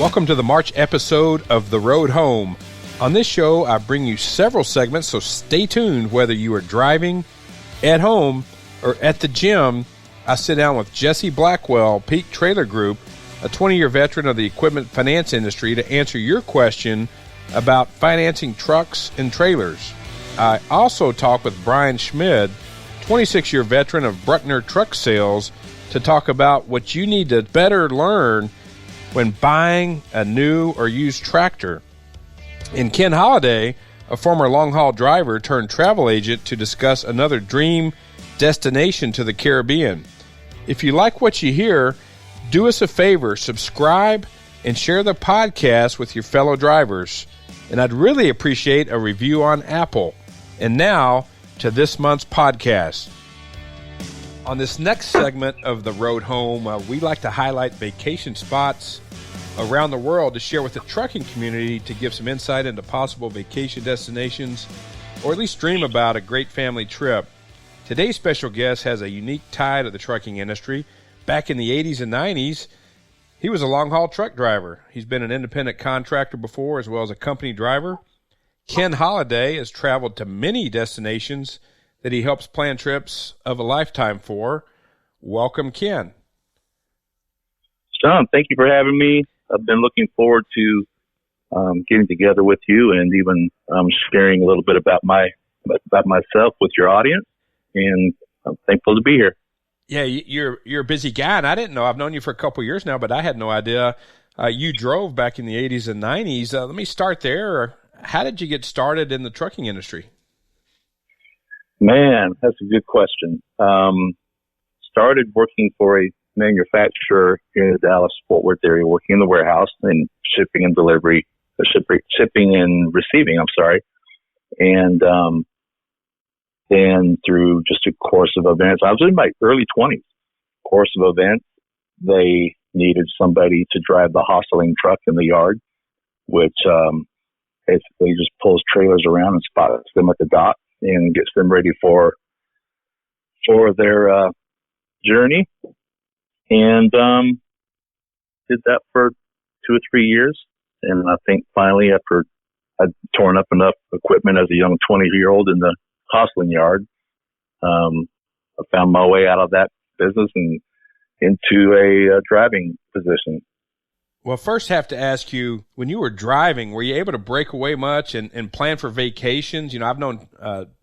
Welcome to the March episode of The Road Home. On this show, I bring you several segments, so stay tuned. Whether you are driving, at home, or at the gym, I sit down with Jesse Blackwell, Peak Trailer Group, a 20-year veteran of the equipment finance industry, to answer your question about financing trucks and trailers. I also talk with Brian Schmid, 26-year veteran of Bruckner Truck Sales, to talk about what you need to better learn when buying a new or used tractor. And Ken Holladay, a former long-haul driver turned travel agent, to discuss another dream destination to the Caribbean. If you like what you hear, do us a favor, subscribe and share the podcast with your fellow drivers. And I'd really appreciate a review on Apple. And now to this month's podcast. On this next segment of The Road Home, we like to highlight vacation spots around the world to share with the trucking community, to give some insight into possible vacation destinations, or at least dream about a great family trip. Today's special guest has a unique tie to the trucking industry. Back in the 80s and 90s, he was a long-haul truck driver. He's been an independent contractor before, as well as a company driver. Ken Holladay has traveled to many destinations that he helps plan trips of a lifetime for. Welcome, Ken. John, thank you for having me. I've been looking forward to getting together with you and even sharing a little bit about myself with your audience. And I'm thankful to be here. Yeah, you're a busy guy, and I didn't know. I've known you for a couple of years now, but I had no idea you drove back in the 80s and 90s. Let me start there. How did you get started in the trucking industry? Man, that's a good question. Started working for a manufacturer in the Dallas-Fort Worth area, working in the warehouse and shipping and receiving, And then through just a course of events, I was in my early 20s, course of events, they needed somebody to drive the hustling truck in the yard, which basically just pulls trailers around and spots them at the dock and gets them ready for their journey. And did that for 2 or 3 years. And I think finally, after I'd torn up enough equipment as a young 20-year-old in the hustling yard, I found my way out of that business and into a driving position. Well, first have to ask you, when you were driving, were you able to break away much and plan for vacations? You know, I've known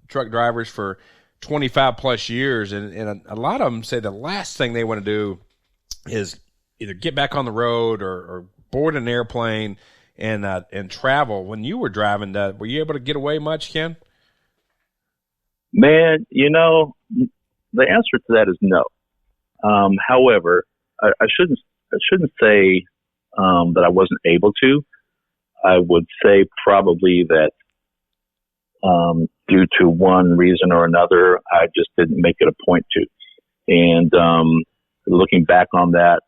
truck drivers for 25 plus years, and a lot of them say the last thing they want to do is either get back on the road or board an airplane and travel. When you were driving, were you able to get away much, Ken? Man, you know, the answer to that is no. However, I shouldn't say that I wasn't able to. I would say probably that due to one reason or another, I just didn't make it a point to. And looking back on that,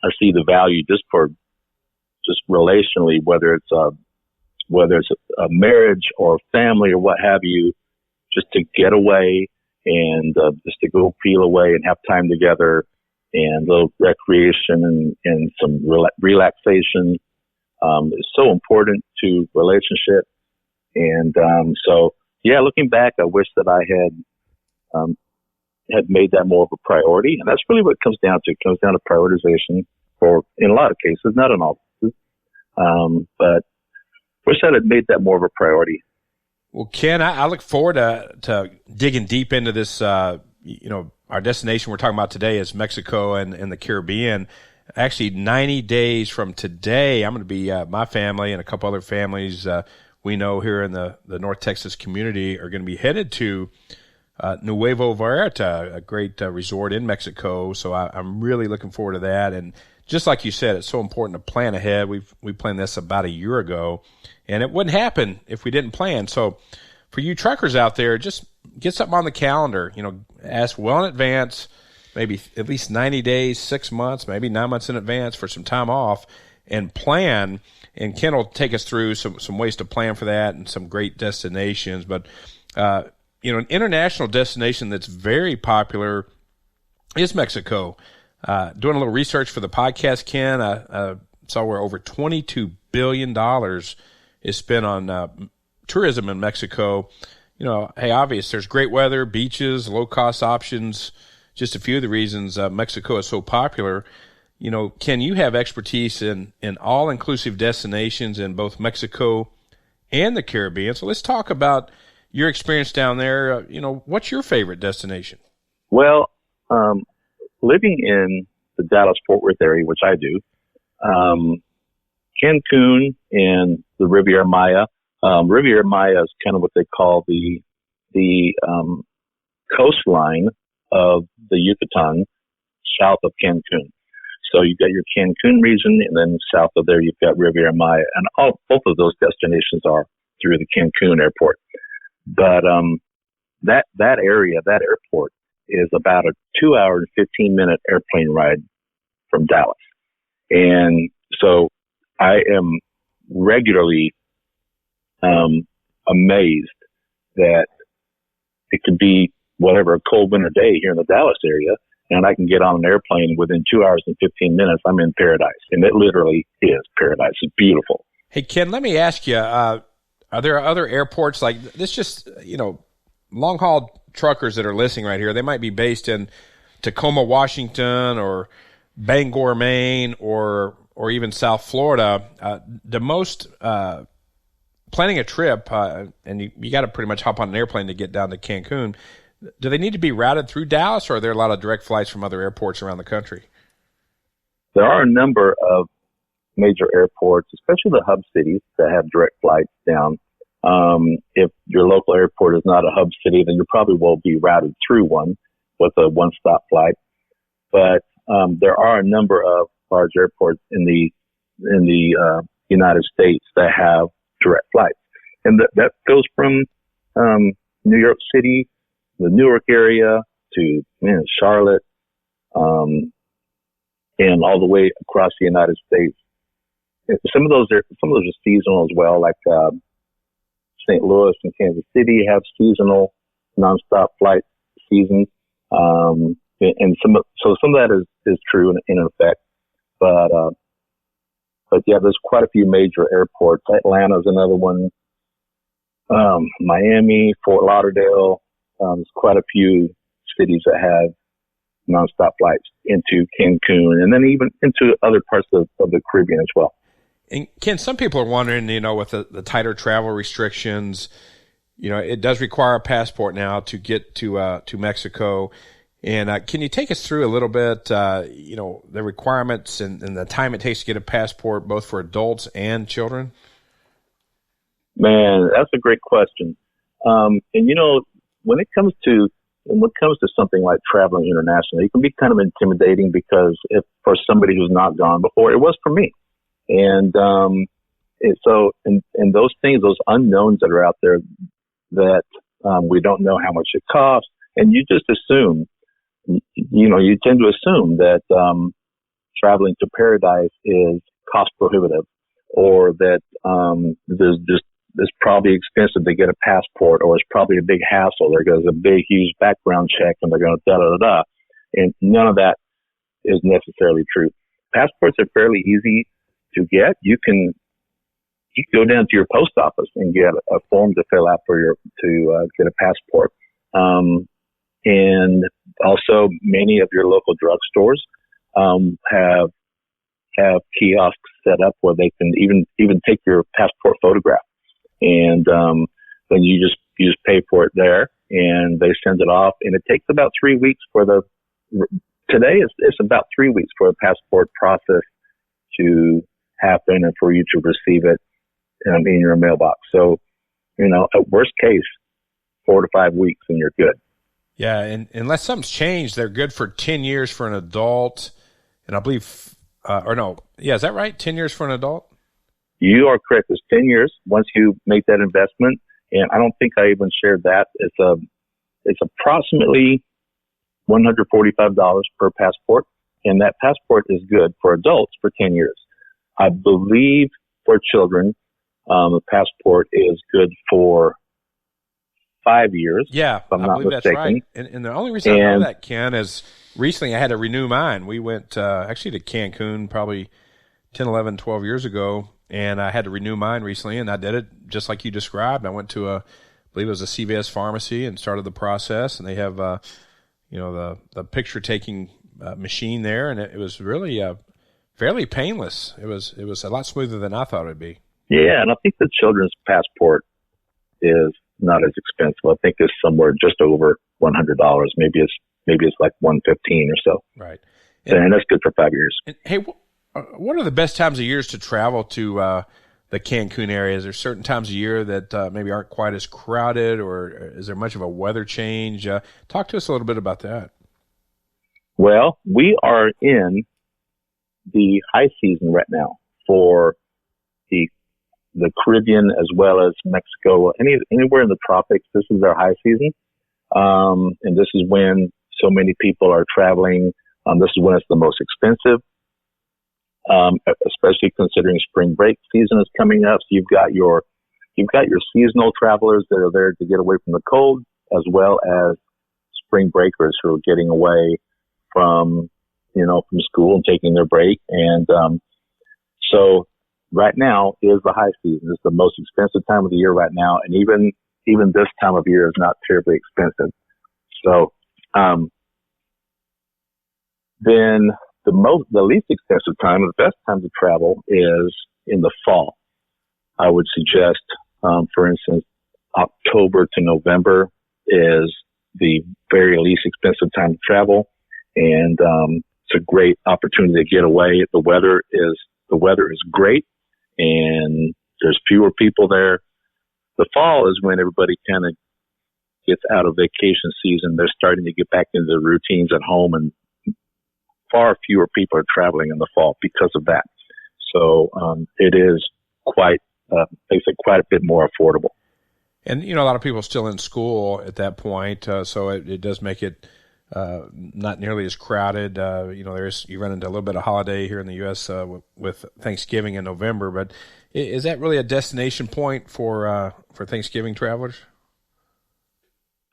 I see the value just relationally, whether it's a marriage or family or what have you, just to get away and just to go peel away and have time together and a little recreation and some relaxation is so important to relationship. And so, yeah, looking back, I wish that I had made that more of a priority. And that's really what it comes down to. It comes down to prioritization in a lot of cases, not in all cases. But wish I had made that more of a priority. Well, Ken, I look forward to digging deep into this. Our destination we're talking about today is Mexico and the Caribbean. Actually, 90 days from today, I'm going to be my family and a couple other families we know here in the North Texas community are going to be headed to Nuevo Vallarta, a great resort in Mexico. So I'm really looking forward to that. And just like you said, it's so important to plan ahead. We planned this about a year ago, and it wouldn't happen if we didn't plan. So for you truckers out there, just get something on the calendar. You know, ask well in advance, maybe at least 90 days, 6 months, maybe 9 months in advance for some time off, and plan. And Ken will take us through some ways to plan for that and some great destinations. But an international destination that's very popular is Mexico. Doing a little research for the podcast, Ken, saw where over $22 billion is spent on tourism in Mexico. Hey, obvious, there's great weather, beaches, low-cost options, just a few of the reasons Mexico is so popular. Ken, you have expertise in all-inclusive destinations in both Mexico and the Caribbean. So let's talk about your experience down there. What's your favorite destination? Well, living in the Dallas-Fort Worth area, which I do, Cancun and the Riviera Maya. Riviera Maya is kind of what they call the coastline of the Yucatan south of Cancun. So you've got your Cancun region, and then south of there you've got Riviera Maya, and both of those destinations are through the Cancun airport. But that area, that airport, is about a 2-hour and 15-minute airplane ride from Dallas, and so I am regularly amazed that it could be whatever, a cold winter day here in the Dallas area, and I can get on an airplane within 2 hours and 15 minutes. I'm in paradise, and it literally is paradise. It's beautiful. Hey, Ken, let me ask you, are there other airports like this? Just, long-haul truckers that are listening right here, they might be based in Tacoma, Washington, or Bangor, Maine, or even South Florida. The most planning a trip, and you got to pretty much hop on an airplane to get down to Cancun. Do they need to be routed through Dallas, or are there a lot of direct flights from other airports around the country? There are a number of major airports, especially the hub cities, that have direct flights down. If your local airport is not a hub city, then you probably will be routed through one with a one-stop flight. But there are a number of large airports in the United States that have direct flights, and that goes from New York City, the Newark area, to Charlotte, and all the way across the United States. Some of those are seasonal as well, like St. Louis and Kansas City have seasonal nonstop flight seasons, and some of that is true in effect. But yeah, there's quite a few major airports. Atlanta's another one. Miami, Fort Lauderdale. There's quite a few cities that have nonstop flights into Cancun, and then even into other parts of the Caribbean as well. And Ken, some people are wondering, with the tighter travel restrictions, it does require a passport now to get to Mexico. And can you take us through a little bit, the requirements and the time it takes to get a passport, both for adults and children? Man, that's a great question. And when it comes to something like traveling internationally, it can be kind of intimidating because if for somebody who's not gone before, it was for me. And and those things, those unknowns that are out there that we don't know how much it costs, and you just assume, you tend to assume that traveling to paradise is cost prohibitive, or that it's probably expensive to get a passport, or it's probably a big hassle. There goes a big, huge background check, and they're going to da-da-da-da. And none of that is necessarily true. Passports are fairly easy to get. You can go down to your post office and get a form to fill out to get a passport. And also many of your local drugstores have kiosks set up where they can even take your passport photograph. And then you just pay for it there, and they send it off. And it takes about 3 weeks today it's about 3 weeks for a passport process to happen and for you to receive it in your mailbox. So, at worst case, 4 to 5 weeks and you're good. Yeah, and unless something's changed, they're good for 10 years for an adult, and I believe, is that right? 10 years for an adult? You are correct. It's 10 years once you make that investment, and I don't think I even shared that. It's approximately $145 per passport, and that passport is good for adults for 10 years. I believe for children, the passport is good for 5 years. Yeah, if I'm I not believe mistaken. that's right. And the only reason I know that, Ken, is recently I had to renew mine. We went actually to Cancun probably 10, 11, 12 years ago, and I had to renew mine recently, and I did it just like you described. I went to I believe it was a CVS pharmacy and started the process, and they have, the picture taking machine there, and it was really fairly painless. It was a lot smoother than I thought it would be. Yeah, and I think the children's passport is not as expensive. I think it's somewhere just over $100. Maybe it's like $115 or so. Right, and that's good for 5 years. And, hey, what are the best times of years to travel to the Cancun area? Is there certain times of year that maybe aren't quite as crowded, or is there much of a weather change? Talk to us a little bit about that. Well, we are in the high season right now for the Caribbean as well as Mexico. Anywhere in the tropics, this is our high season. And this is when so many people are traveling. This is when it's the most expensive, especially considering spring break season is coming up. So you've got your seasonal travelers that are there to get away from the cold, as well as spring breakers who are getting away from school and taking their break. And so right now is the high season. It's the most expensive time of the year right now, and even this time of year is not terribly expensive. So then the least expensive time, the best time to travel is in the fall. I would suggest, for instance, October to November is the very least expensive time to travel, and it's a great opportunity to get away. The weather is great, and there's fewer people there. The fall is when everybody kind of gets out of vacation season. They're starting to get back into their routines at home, and far fewer people are traveling in the fall because of that. So it is quite a bit more affordable. And, a lot of people are still in school at that point, so it does make it not nearly as crowded. You run into a little bit of holiday here in the U.S. With Thanksgiving in November, but is that really a destination point for Thanksgiving travelers?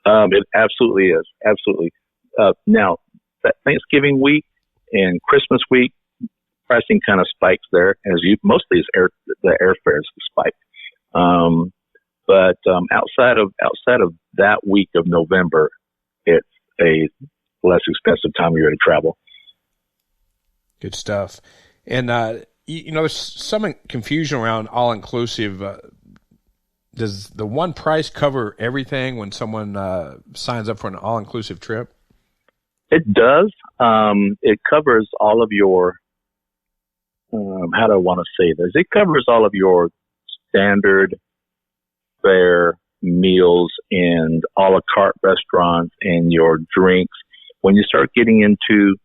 It absolutely is. Absolutely. Now, that Thanksgiving week and Christmas week, pricing kind of spikes there, mostly the airfares spike. But outside of that week of November, it's a less expensive time of year to travel. Good stuff. And there's some confusion around all-inclusive. Does the one price cover everything when someone signs up for an all-inclusive trip? It does. It covers all of your, how do I want to say this? It covers all of your standard fare meals and a la carte restaurants and your drinks. When you start getting into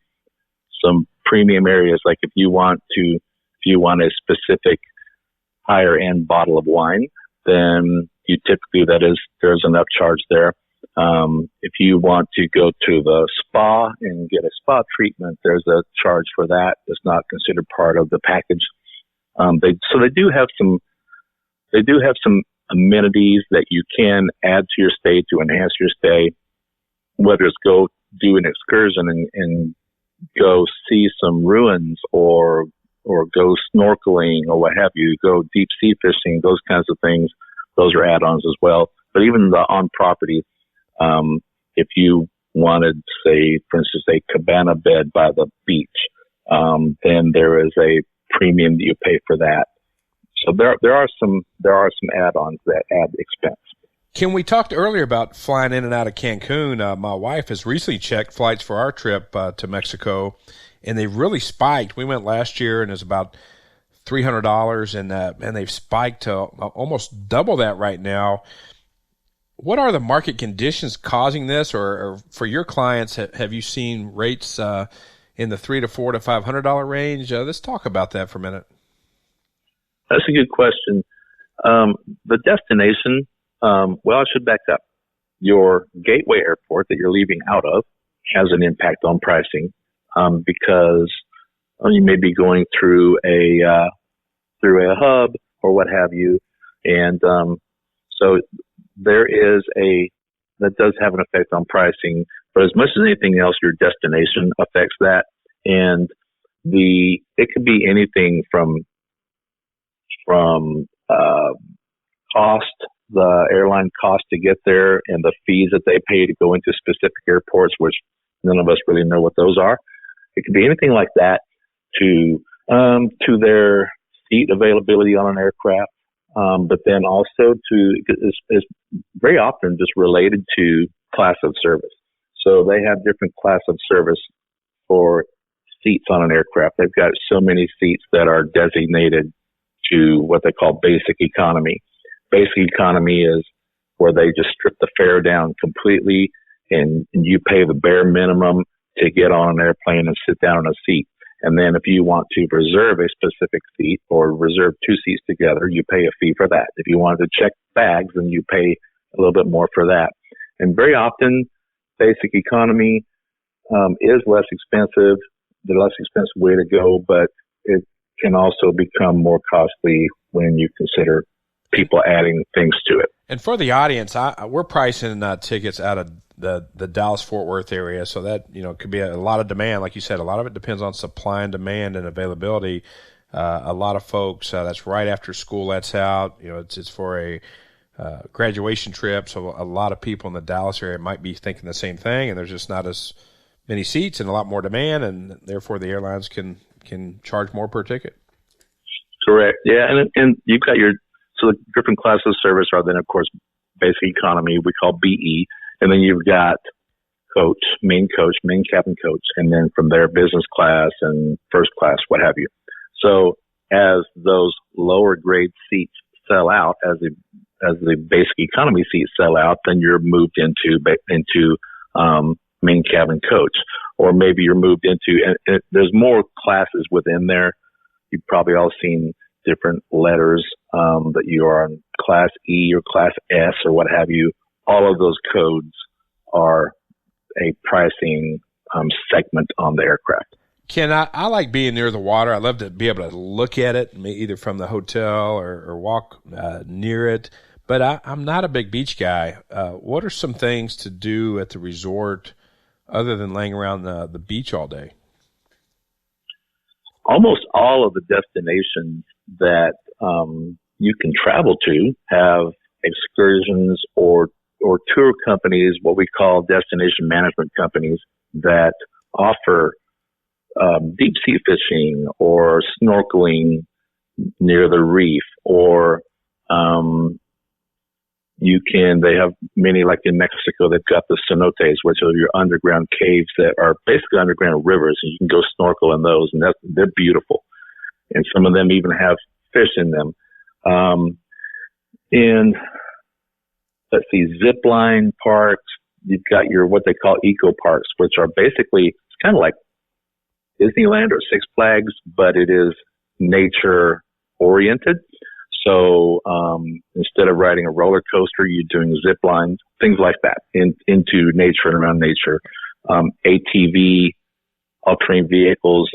some premium areas, like if you want a specific higher end bottle of wine, then there's an upcharge there. If you want to go to the spa and get a spa treatment, there's a charge for that. It's not considered part of the package. They do have some amenities that you can add to your stay to enhance your stay, whether it's go do an excursion and go see some ruins or go snorkeling or what have you, go deep sea fishing, those kinds of things. Those are add-ons as well. But even the on property, if you wanted, say, for instance, a cabana bed by the beach, then there is a premium that you pay for that. So there are some add-ons that add expense. Ken, we talked earlier about flying in and out of Cancun. My wife has recently checked flights for our trip to Mexico, and they've really spiked. We went last year, and it was about $300, and they've spiked to almost double that right now. What are the market conditions causing this, or for your clients, have you seen rates in the $300 to $400 to $500 range? Let's talk about that for a minute. That's a good question. The destination, I should back up. Your gateway airport that you're leaving out of has an impact on pricing because you may be going through a hub or what have you, and so that does have an effect on pricing. But as much as anything else, your destination affects that. And it could be anything from cost, the airline cost to get there, and the fees that they pay to go into specific airports, which none of us really know what those are. It could be anything like that to their seat availability on an aircraft, but then also is very often just related to class of service. So they have different class of service for seats on an aircraft. They've got so many seats that are designated to what they call basic economy. Basic economy is where they just strip the fare down completely, and you pay the bare minimum to get on an airplane and sit down in a seat. And then if you want to reserve a specific seat or reserve two seats together, you pay a fee for that. If you wanted to check bags, then you pay a little bit more for that. And very often, basic economy is less expensive, the less expensive way to go, but it can also become more costly when you consider people adding things to it. And for the audience, we're pricing tickets out of the Dallas-Fort Worth area, so that could be a lot of demand. Like you said, a lot of it depends on supply and demand and availability. A lot of folks, that's right after school lets out. It's for a graduation trip, so a lot of people in the Dallas area might be thinking the same thing, and there's just not as many seats and a lot more demand, and therefore the airlines can charge more per ticket. Correct. Yeah, and you've got so the different classes of service are then, of course, basic economy, we call BE, and then you've got coach, main cabin coach, and then from there business class and first class, what have you. So as those lower grade seats sell out, as the basic economy seats sell out, then you're moved into main cabin coach, or maybe you're moved into, and there's more classes within there. You've probably all seen different letters that you are on class E or class S or what have you. All of those codes are a pricing segment on the aircraft. Ken, I like being near the water. I love to be able to look at it, either from the hotel or walk near it. But I'm not a big beach guy. What are some things to do at the resort other than laying around the beach all day? Almost all of the destinations that you can travel to have excursions or tour companies, what we call destination management companies, that offer deep sea fishing or snorkeling near the reef, or they have many, like in Mexico, they've got the cenotes, which are your underground caves that are basically underground rivers, and you can go snorkel in those, and they're beautiful. And some of them even have fish in them. And let's see, zip line parks. You've got your what they call eco parks, which are basically, it's kind of like Disneyland or Six Flags, but it is nature oriented. So instead of riding a roller coaster, you're doing zip lines, things like that, into nature and around nature. ATV, all-terrain vehicles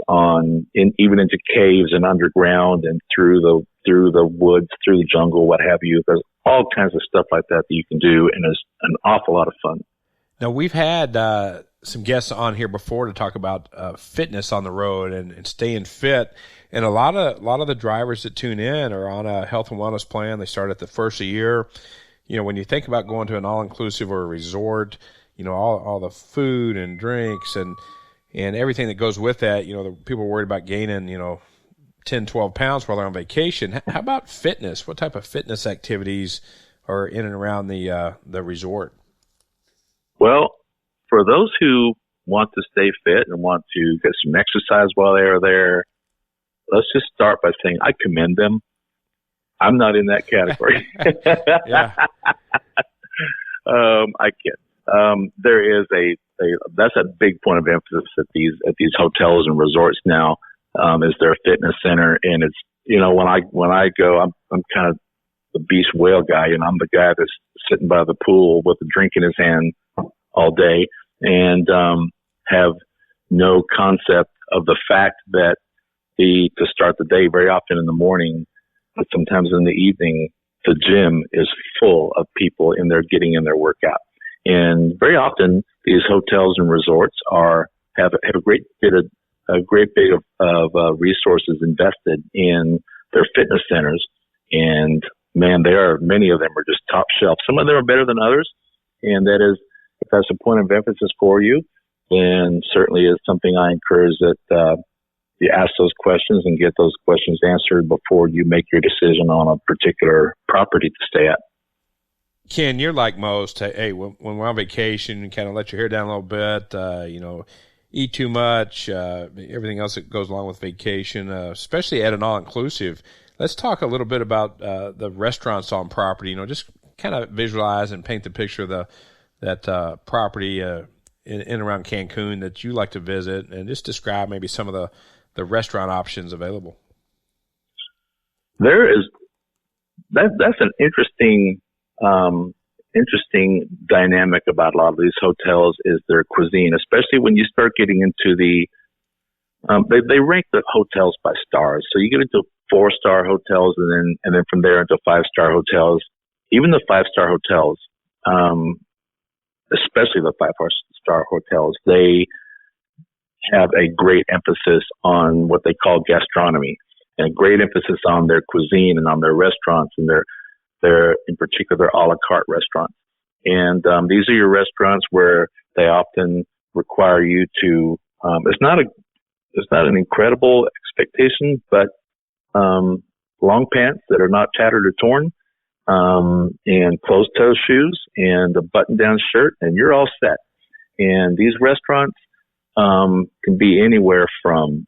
even into caves and underground and through the woods, through the jungle, what have you. There's all kinds of stuff like that you can do, and it's an awful lot of fun. Now, we've had some guests on here before to talk about fitness on the road and staying fit. And a lot of the drivers that tune in are on a health and wellness plan. They start at the first of the year. When you think about going to an all-inclusive or a resort, all the food and drinks and everything that goes with that, the people are worried about gaining, 10, 12 pounds while they're on vacation. How about fitness? What type of fitness activities are in and around the resort? Well, for those who want to stay fit and want to get some exercise while they are there, let's just start by saying I commend them. I'm not in that category. Yeah. I kid. There is that's a big point of emphasis at these hotels and resorts now, is their fitness center. And it's, when I go, I'm kind of the beach whale guy, and I'm the guy that's sitting by the pool with a drink in his hand all day, and have no concept of the fact that to start the day, very often in the morning, but sometimes in the evening, the gym is full of people in there getting in their workout. And very often these hotels and resorts have a great bit of a great bit of resources invested in their fitness centers. And man, many of them are just top shelf. Some of them are better than others. And that is, if that's a point of emphasis for you, then certainly is something I encourage that you ask those questions and get those questions answered before you make your decision on a particular property to stay at. Ken, you're like most. Hey, when we're on vacation, you kind of let your hair down a little bit, eat too much, everything else that goes along with vacation, especially at an all-inclusive. Let's talk a little bit about the restaurants on property. Just kind of visualize and paint the picture of that property in and around Cancun that you like to visit, and just describe maybe some of the restaurant options available. That's an interesting dynamic about a lot of these hotels is their cuisine, especially when you start getting into they rank the hotels by stars. So you get into 4-star hotels and then from there into 5-star hotels. Even the 5-star hotels, especially the 5-star hotels, they have a great emphasis on what they call gastronomy and a great emphasis on their cuisine and on their restaurants and their in particular their a la carte restaurants. And these are your restaurants where they often require you to. It's not an incredible expectation, but long pants that are not tattered or torn, and closed-toe shoes and a button-down shirt, and you're all set. And these restaurants can be anywhere from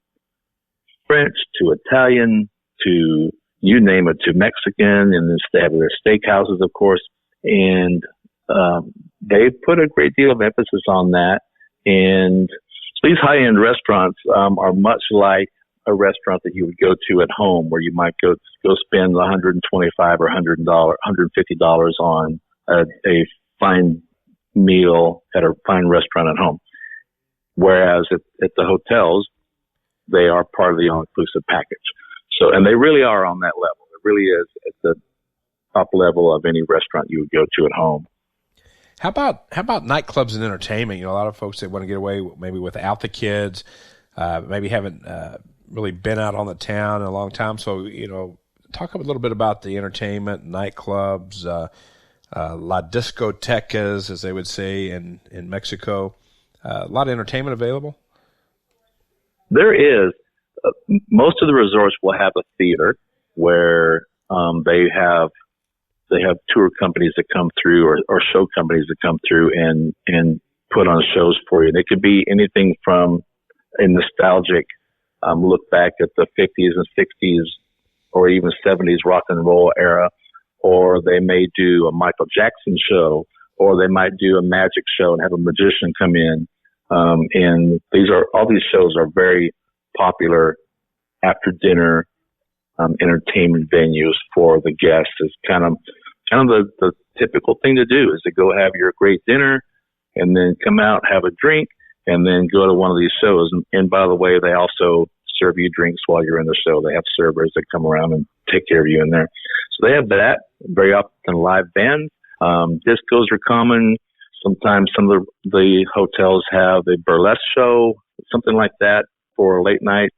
French to Italian to you name it, to Mexican, and then they have their steakhouses, of course. And they put a great deal of emphasis on that. And these high-end restaurants are much like a restaurant that you would go to at home, where you might go spend $125 or $150 on a fine meal at a fine restaurant at home. Whereas at the hotels, they are part of the all-inclusive package. So, and they really are on that level. It really is at the top level of any restaurant you would go to at home. How about nightclubs and entertainment? A lot of folks that want to get away maybe without the kids, maybe haven't really been out on the town in a long time. So, talk a little bit about the entertainment, nightclubs, la discotecas, as they would say in Mexico. A lot of entertainment available? There is. Most of the resorts will have a theater where they have tour companies that come through or show companies that come through and put on shows for you. They could be anything from a nostalgic look back at the 50s and 60s or even 70s rock and roll era, or they may do a Michael Jackson show, or they might do a magic show and have a magician come in. And all these shows are very popular after dinner entertainment venues for the guests. It's kind of the typical thing to do is to go have your great dinner and then come out, have a drink, and then go to one of these shows. And by the way, they also serve you drinks while you're in the show. They have servers that come around and take care of you in there. So they have that. Very often live bands. Discos are common. Sometimes some of the hotels have a burlesque show, something like that for a late night,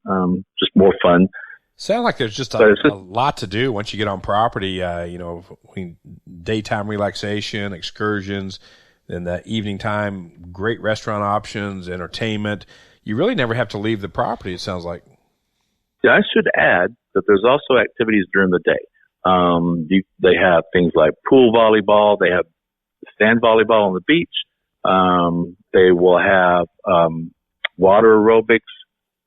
just more fun. Sound like there's just a lot to do once you get on property, daytime relaxation, excursions, then the evening time, great restaurant options, entertainment. You really never have to leave the property, it sounds like. Yeah, I should add that there's also activities during the day. They have things like pool volleyball. They have sand volleyball on the beach. They will have water aerobics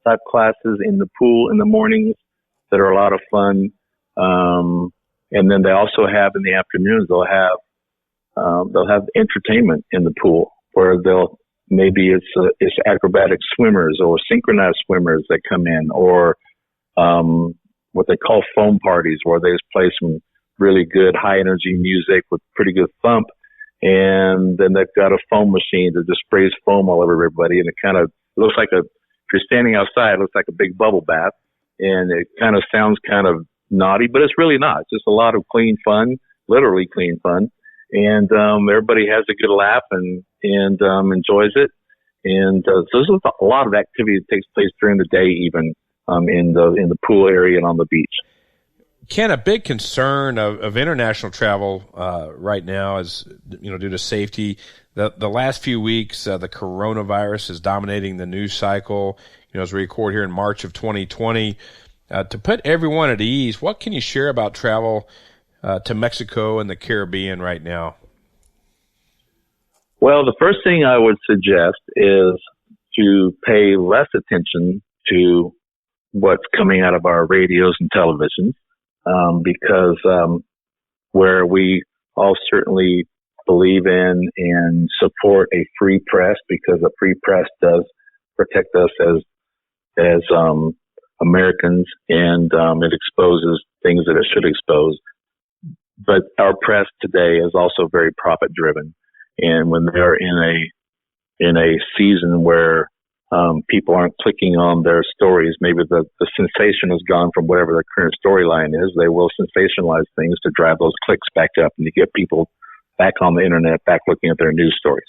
type classes in the pool in the mornings that are a lot of fun. And then they also have in the afternoons, they'll have entertainment in the pool where maybe it's acrobatic swimmers or synchronized swimmers that come in, or what they call foam parties, where they just play some really good high energy music with pretty good thump. And then they've got a foam machine that just sprays foam all over everybody. And it kind of looks like if you're standing outside, it looks like a big bubble bath. And it kind of sounds kind of naughty, but it's really not. It's just a lot of clean fun, literally clean fun. And everybody has a good laugh and enjoys it. so there's a lot of activity that takes place during the day, even in the pool area and on the beach. Ken, a big concern of international travel right now is, due to safety. The last few weeks, the coronavirus is dominating the news cycle. As we record here in March of 2020, to put everyone at ease, what can you share about travel to Mexico and the Caribbean right now? Well, the first thing I would suggest is to pay less attention to what's coming out of our radios and televisions, because where we all certainly believe in and support a free press, because a free press does protect us as Americans, and it exposes things that it should expose. But our press today is also very profit driven, and when they're in a season where people aren't clicking on their stories, maybe the sensation has gone from whatever the current storyline is, they will sensationalize things to drive those clicks back up and to get people back on the internet, back looking at their news stories.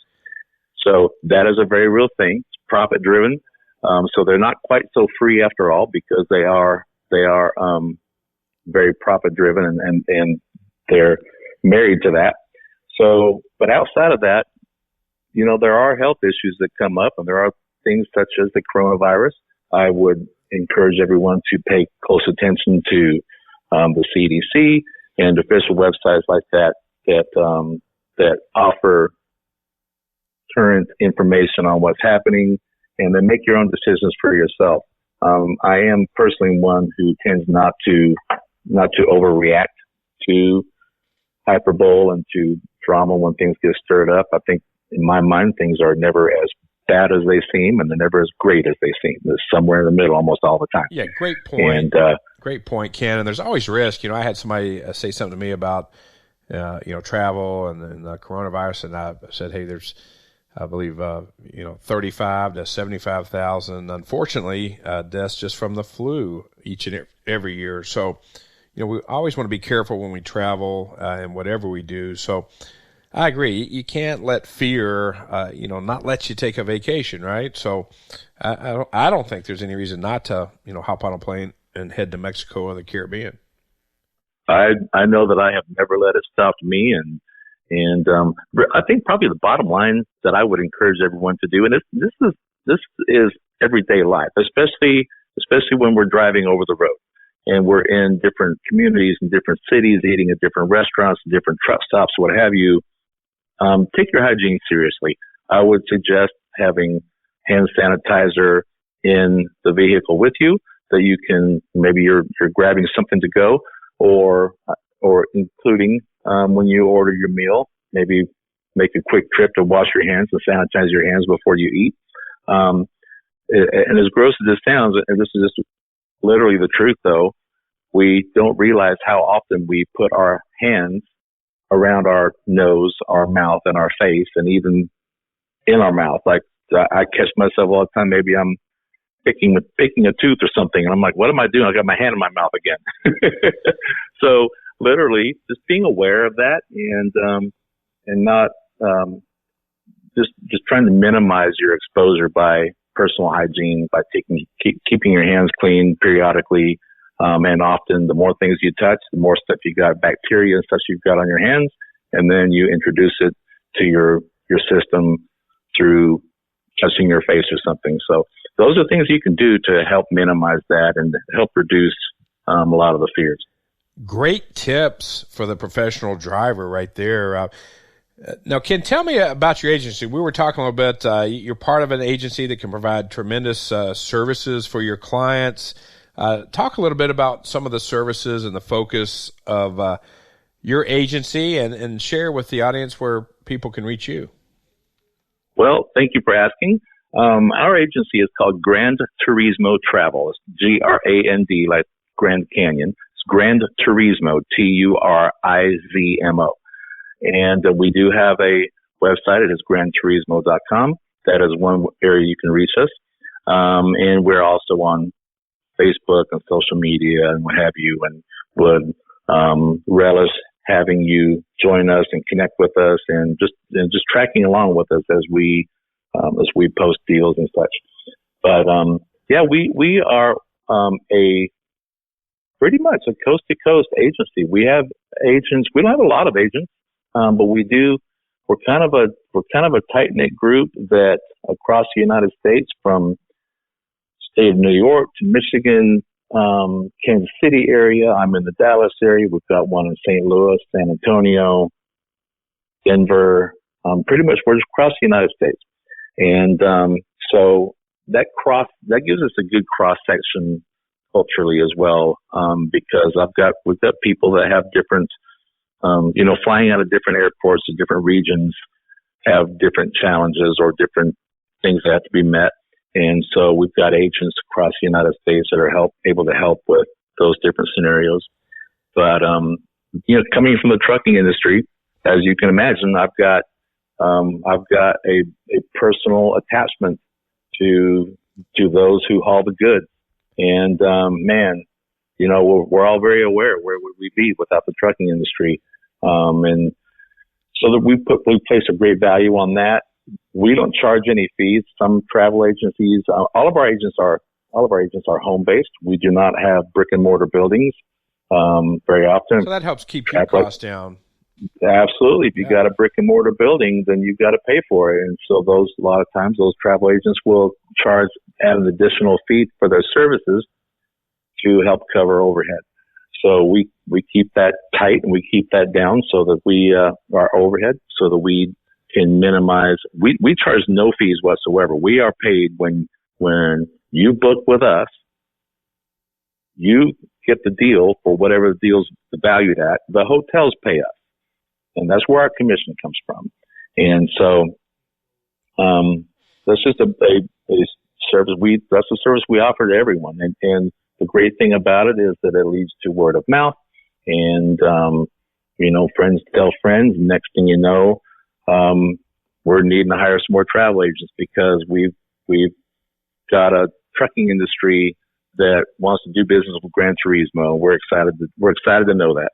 So that is a very real thing. It's profit driven. So they're not quite so free after all, because they are very profit driven, and they're married to that. So, but outside of that, there are health issues that come up, and there are things such as the coronavirus. I would encourage everyone to pay close attention to the CDC and official websites like that offer current information on what's happening, and then make your own decisions for yourself. I am personally one who tends not to overreact to hyperbole and to drama when things get stirred up. I think in my mind, things are never as bad as they seem, and they're never as great as they seem. There's somewhere in the middle almost all the time. Yeah, great point. Great point, Ken. And there's always risk. I had somebody say something to me about, travel and the coronavirus, and I said, hey, there's, I believe, 35 to 75,000, unfortunately, deaths just from the flu each and every year. So, we always want to be careful when we travel and whatever we do. So I agree. You can't let fear, not let you take a vacation, right? So I don't think there's any reason not to, hop on a plane and head to Mexico or the Caribbean. I know that I have never let it stop me, and I think probably the bottom line that I would encourage everyone to do, and this is everyday life, especially when we're driving over the road and we're in different communities and different cities, eating at different restaurants, different truck stops, what have you. Take your hygiene seriously. I would suggest having hand sanitizer in the vehicle with you, that you can, maybe you're grabbing something to go, or including when you order your meal, maybe make a quick trip to wash your hands and sanitize your hands before you eat. And as gross as this sounds, and this is just literally the truth though, we don't realize how often we put our hands around our nose, our mouth, and our face, and even in our mouth. Like, I catch myself all the time. Maybe I'm picking a tooth or something, and I'm like, what am I doing? I got my hand in my mouth again. So literally just being aware of that, and not just trying to minimize your exposure by personal hygiene, by keeping your hands clean periodically. And often the more things you touch, the more stuff you got, bacteria and stuff you've got on your hands, and then you introduce it to your system through touching your face or something. So those are things you can do to help minimize that and help reduce a lot of the fears. Great tips for the professional driver right there. Now, Ken, tell me about your agency. We were talking a little bit. You're part of an agency that can provide tremendous services for your clients. Talk a little bit about some of the services and the focus of your agency, and share with the audience where people can reach you. Well, thank you for asking. Our agency is called Grand Turismo Travel. It's Grand, like Grand Canyon. It's Grand Turismo, Turizmo. And we do have a website. It is grandturismo.com. That is one area you can reach us. And we're also on Facebook and social media and what have you, and would relish having you join us and connect with us, and just tracking along with us as we as we post deals and such. But yeah, we are a pretty much a coast to coast agency. We have agents. We don't have a lot of agents, but we do. We're kind of a tight knit group that across the United States, from state of New York to Michigan, Kansas City area. I'm in the Dallas area. We've got one in St. Louis, San Antonio, Denver. Pretty much we're just across the United States, and so that gives us a good cross section culturally as well, because we've got people that have different, flying out of different airports in different regions have different challenges or different things that have to be met. And so we've got agents across the United States that are able to help with those different scenarios. But, coming from the trucking industry, as you can imagine, I've got a personal attachment to those who haul the goods. And, we're all very aware, where would we be without the trucking industry? And so that we place a great value on that. We don't charge any fees. Some travel agencies, all of our agents are home based. We do not have brick and mortar buildings, very often. So that helps keep your costs down. Absolutely. If you got a brick and mortar building, then you've got to pay for it. And so a lot of times those travel agents will charge an additional fee for their services to help cover overhead. So we keep that tight and we keep that down so that our overhead, so that we can minimize. We charge no fees whatsoever. We are paid when you book with us, you get the deal for whatever the deal's valued at. The hotels pay us. And that's where our commission comes from. And so, that's just a service. That's a service we offer to everyone. And the great thing about it is that it leads to word of mouth, and, friends tell friends. Next thing you know, we're needing to hire some more travel agents because we've got a trucking industry that wants to do business with Gran Turismo. We're excited to know that.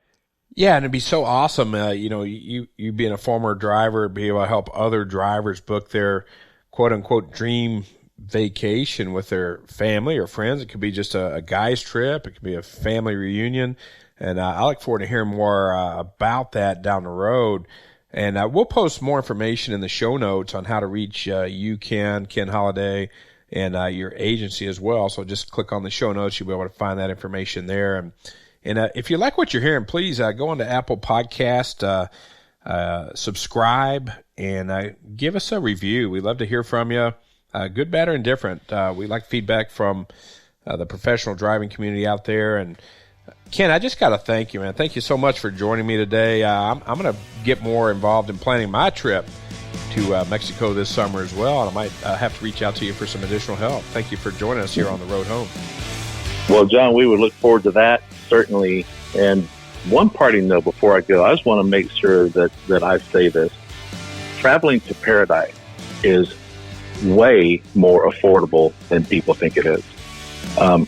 Yeah, and it'd be so awesome, you being a former driver, be able to help other drivers book their quote-unquote dream vacation with their family or friends. It could be just a guy's trip. It could be a family reunion. And I look forward to hearing more about that down the road. And we'll post more information in the show notes on how to reach you, Ken Holladay, and your agency as well. So just click on the show notes. You'll be able to find that information there. And if you like what you're hearing, please go on to Apple Podcast, subscribe, and give us a review. We'd love to hear from you, good, bad, or indifferent. We like feedback from the professional driving community out there. And Ken, I just got to thank you, man. Thank you so much for joining me today. I'm going to get more involved in planning my trip to Mexico this summer as well, and I might have to reach out to you for some additional help. Thank you for joining us here on the road home. Well, John, we would look forward to that, certainly. And one parting note before I go, I just want to make sure that I say this. Traveling to paradise is way more affordable than people think it is.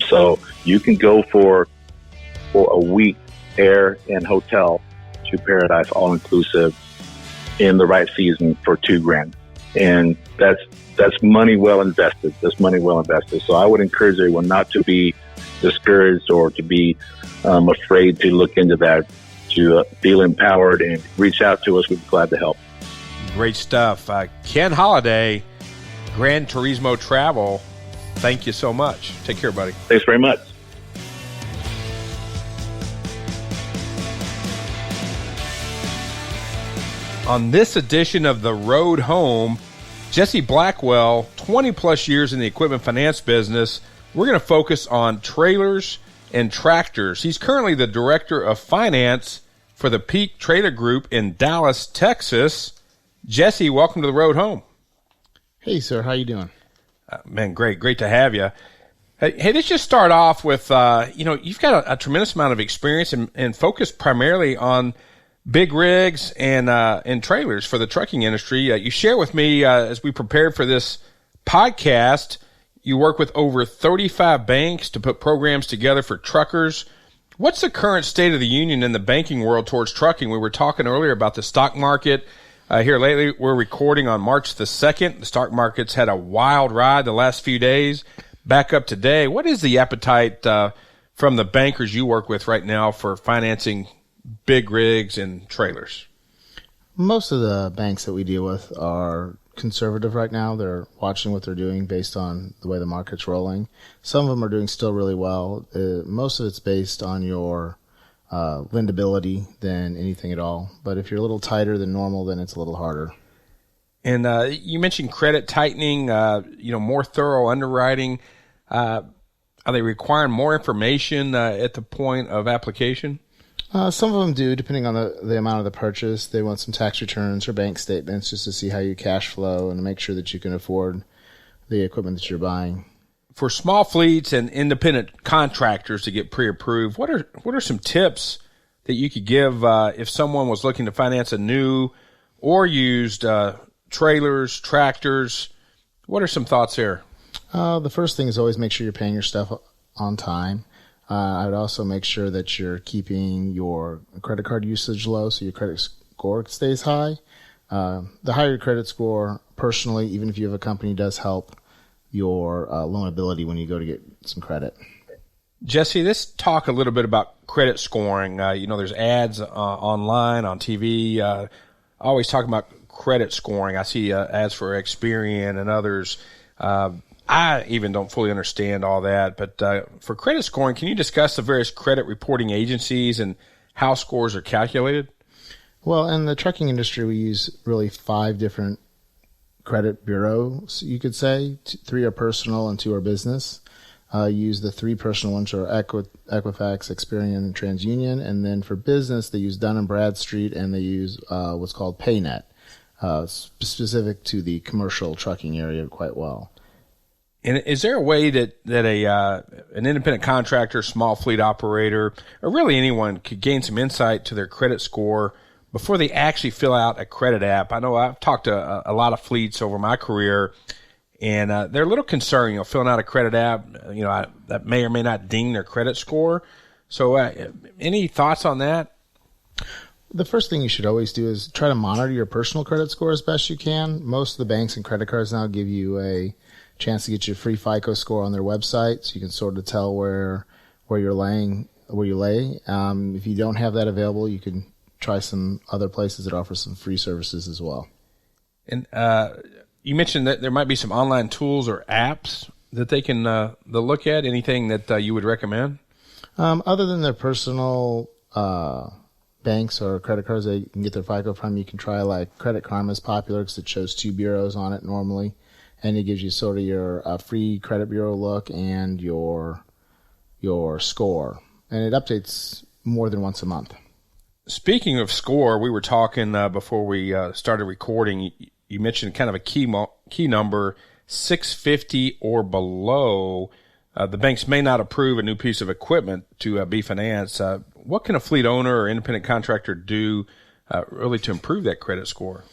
So you can go for a week, air and hotel to paradise, all inclusive, in the right season for $2,000. And that's money well invested. So I would encourage everyone not to be discouraged or to be afraid to look into that, to feel empowered and reach out to us. We'd be glad to help. Great stuff. Ken Holladay, Gran Turismo Travel, thank you so much. Take care, buddy. Thanks very much. On this edition of The Road Home, Jesse Blackwell, 20 plus years in the equipment finance business. We're going to focus on trailers and tractors. He's currently the director of finance for the Peak Trailer Group in Dallas, Texas. Jesse, welcome to The Road Home. Hey, sir. How you doing? Man, great to have you. Hey, let's just start off with, you've got a tremendous amount of experience and focus primarily on big rigs and trailers for the trucking industry. You share with me as we prepared for this podcast, you work with over 35 banks to put programs together for truckers. What's the current state of the union in the banking world towards trucking? We were talking earlier about the stock market. Here lately, we're recording on March the 2nd. The stock market's had a wild ride the last few days. Back up today. What is the appetite from the bankers you work with right now for financing big rigs and trailers? Most of the banks that we deal with are conservative right now. They're watching what they're doing based on the way the market's rolling. Some of them are doing still really well. Most of it's based on your lendability than anything at all. But if you're a little tighter than normal, then it's a little harder. And you mentioned credit tightening, more thorough underwriting. Are they requiring more information at the point of application? Some of them do, depending on the amount of the purchase. They want some tax returns or bank statements just to see how you cash flow and to make sure that you can afford the equipment that you're buying. For small fleets and independent contractors to get pre-approved, what are some tips that you could give if someone was looking to finance a new or used trailers, tractors? What are some thoughts there? The first thing is always make sure you're paying your stuff on time. I would also make sure that you're keeping your credit card usage low so your credit score stays high. The higher your credit score, personally, even if you have a company, does help your loanability when you go to get some credit. Jesse, let's talk a little bit about credit scoring. There's ads online, on TV, always talking about credit scoring. I see ads for Experian and others. I even don't fully understand all that, but for credit scoring, can you discuss the various credit reporting agencies and how scores are calculated? Well, in the trucking industry, we use really 5 different credit bureaus, you could say. 3 are personal and 2 are business. Use the 3 personal ones are Equifax, Experian, and TransUnion, and then for business, they use Dun & Bradstreet, and they use what's called PayNet, specific to the commercial trucking area quite well. And is there a way that an independent contractor, small fleet operator, or really anyone could gain some insight to their credit score before they actually fill out a credit app? I know I've talked to a lot of fleets over my career, and they're a little concerned, filling out a credit app, that may or may not ding their credit score. So any thoughts on that? The first thing you should always do is try to monitor your personal credit score as best you can. Most of the banks and credit cards now give you a chance to get your free FICO score on their website, so you can sort of tell where you lay. If you don't have that available, you can try some other places that offer some free services as well. And you mentioned that there might be some online tools or apps that they can look at. Anything that you would recommend? Other than their personal banks or credit cards they can get their FICO from, you can try like Credit Karma is popular because it shows 2 bureaus on it normally. And it gives you sort of your free credit bureau look and your score. And it updates more than once a month. Speaking of score, we were talking before we started recording. You mentioned kind of a key number, 650 or below. The banks may not approve a new piece of equipment to be financed. What can a fleet owner or independent contractor do really to improve that credit score?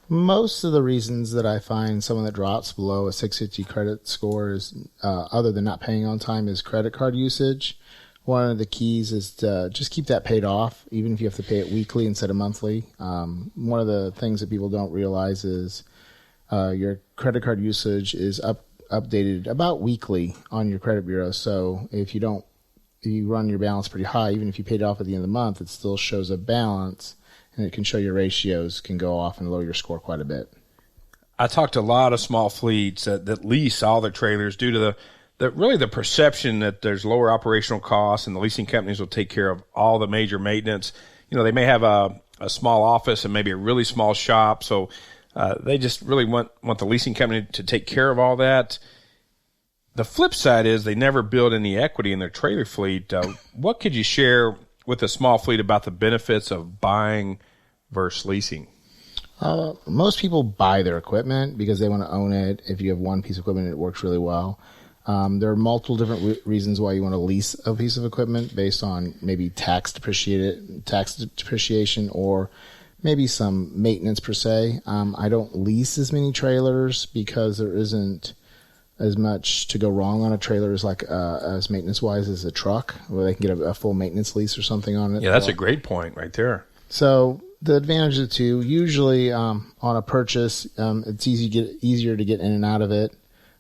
Most of the reasons that I find someone that drops below a 650 credit score is, other than not paying on time, is credit card usage. One of the keys is to just keep that paid off, even if you have to pay it weekly instead of monthly. One of the things that people don't realize is your credit card usage is updated about weekly on your credit bureau. So if you run your balance pretty high, even if you paid it off at the end of the month, it still shows a balance. And it can show your ratios can go off and lower your score quite a bit. I talked to a lot of small fleets that lease all their trailers due to the perception that there's lower operational costs and the leasing companies will take care of all the major maintenance. They may have a small office and maybe a really small shop, so they just really want the leasing company to take care of all that. The flip side is they never build any equity in their trailer fleet. What could you share with a small fleet about the benefits of buying versus leasing? Most people buy their equipment because they want to own it. If you have one piece of equipment, it works really well. There are multiple different reasons why you want to lease a piece of equipment based on maybe tax depreciation or maybe some maintenance per se. I don't lease as many trailers because there isn't as much to go wrong on a trailer as maintenance wise as a truck, where they can get a full maintenance lease or something on it. Yeah, that's a great point right there. So the advantage of the two, usually on a purchase, it's easier to get in and out of it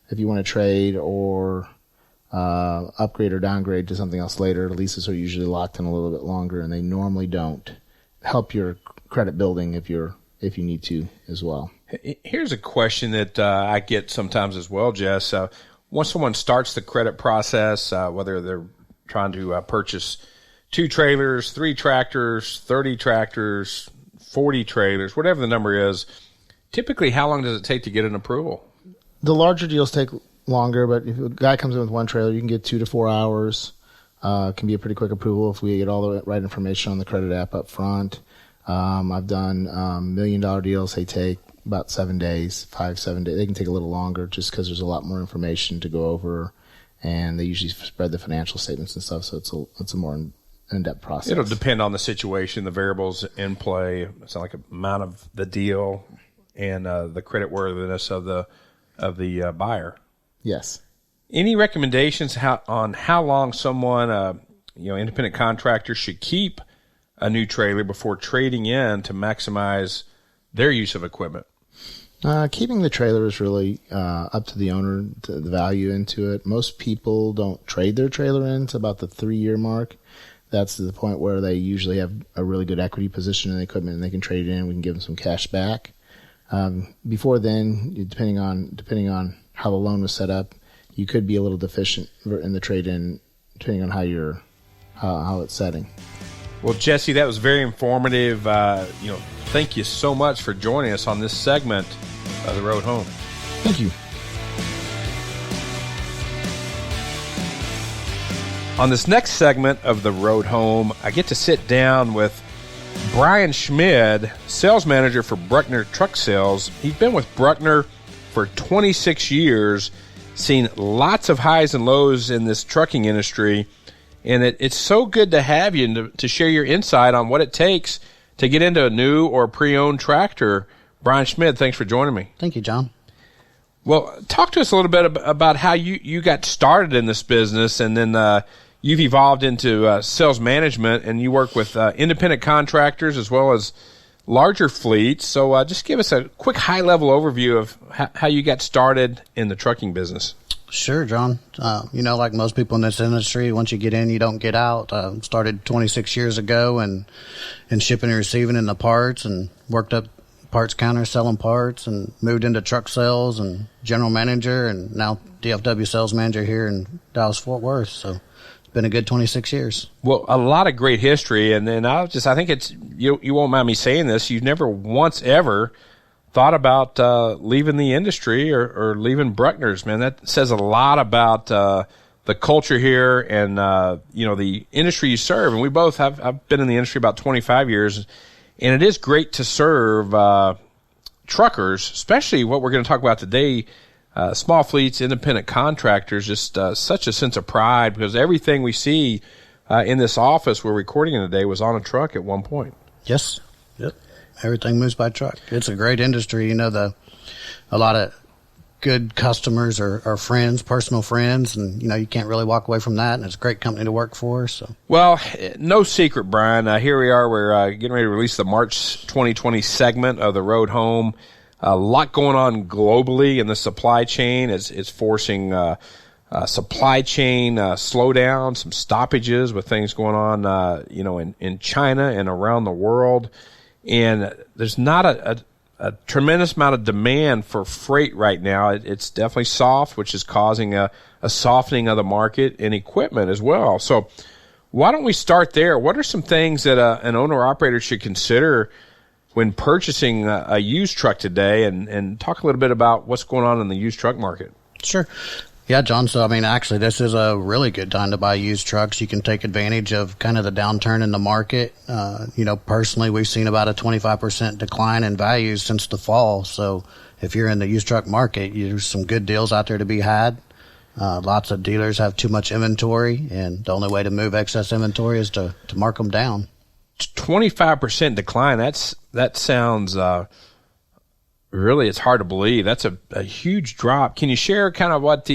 if you want to trade or upgrade or downgrade to something else later. Leases are usually locked in a little bit longer, and they normally don't help your credit building if you need to as well. Here's a question that I get sometimes as well, Jess. Once someone starts the credit process, whether they're trying to purchase 2 trailers, 3 tractors, 30 tractors, 40 trailers, whatever the number is, typically how long does it take to get an approval? The larger deals take longer, but if a guy comes in with 1 trailer, you can get 2 to 4 hours. It can be a pretty quick approval if we get all the right information on the credit app up front. I've done $1 million deals. They take about 7 days, 5-7 days. They can take a little longer just because there's a lot more information to go over, and they usually spread the financial statements and stuff, so it's a more in-depth process. It'll depend on the situation, the variables in play. It's not like amount of the deal and the creditworthiness of the buyer. Yes. Any recommendations on how long someone, independent contractor, should keep a new trailer before trading in to maximize their use of equipment? Keeping the trailer is really up to the owner, to the value into it. Most people don't trade their trailer in to about the 3-year mark. That's to the point where they usually have a really good equity position in the equipment, and they can trade it in. We can give them some cash back. Before then, depending on how the loan was set up, you could be a little deficient in the trade-in, depending on how it's setting. Well, Jesse, that was very informative. Thank you so much for joining us on this segment of The Road Home. Thank you. On this next segment of The Road Home, I get to sit down with Brian Schmid, sales manager for Bruckner Truck Sales. He's been with Bruckner for 26 years, seen lots of highs and lows in this trucking industry, and it's so good to have you and to share your insight on what it takes to get into a new or pre-owned tractor. Brian Schmid, thanks for joining me. Thank you, John. Well, talk to us a little bit about how you got started in this business, and then you've evolved into sales management, and you work with independent contractors as well as larger fleets. So just give us a quick high-level overview of how you got started in the trucking business. Sure, John. Like most people in this industry, once you get in, you don't get out. Started 26 years ago and shipping and receiving in the parts, and worked up parts counter selling parts, and moved into truck sales and general manager, and now DFW sales manager here in Dallas-Fort Worth. So it's been a good 26 years. Well, a lot of great history, and then I think it's you won't mind me saying this. You've never once ever thought about leaving the industry or leaving Bruckner's, man. That says a lot about the culture here and the industry you serve. And we both I've been in the industry about 25 years, and it is great to serve truckers, especially what we're going to talk about today, small fleets, independent contractors. Just such a sense of pride, because everything we see in this office we're recording in today was on a truck at one point. Yes. Yep. Everything moves by truck. It's a great industry. A lot of good customers are friends, personal friends, and you can't really walk away from that. And it's a great company to work for. So, well, no secret, Brian. Here we are. We're getting ready to release the March 2020 segment of The Road Home. A lot going on globally in the supply chain. It's forcing supply chain slowdown, some stoppages with things going on, in China and around the world. And there's not a tremendous amount of demand for freight right now. It's definitely soft, which is causing a softening of the market in equipment as well. So why don't we start there? What are some things that an owner-operator should consider when purchasing a used truck today, and talk a little bit about what's going on in the used truck market? Sure. Yeah, John. So, actually, this is a really good time to buy used trucks. You can take advantage of kind of the downturn in the market. Personally, we've seen about a 25% decline in values since the fall. So if you're in the used truck market, there's some good deals out there to be had. Lots of dealers have too much inventory, and the only way to move excess inventory is to mark them down. 25% decline. That sounds really, it's hard to believe. That's a huge drop. Can you share kind of what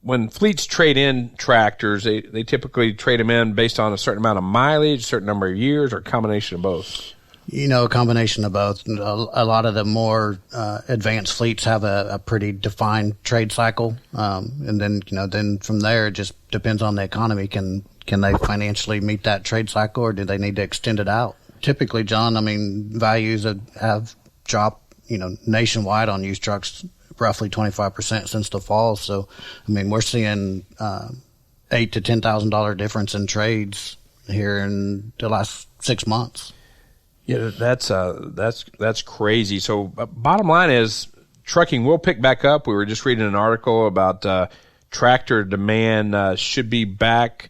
when fleets trade in tractors, they typically trade them in based on a certain amount of mileage, a certain number of years, or a combination of both? A combination of both. A lot of the more advanced fleets have a pretty defined trade cycle, and then from there it just depends on the economy. Can they financially meet that trade cycle, or do they need to extend it out? Typically, John, values have dropped, nationwide on used trucks roughly 25% since the fall. So, we're seeing $8,000 to $10,000 difference in trades here in the last 6 months. Yeah, that's crazy. So, bottom line is, trucking will pick back up. We were just reading an article about tractor demand should be back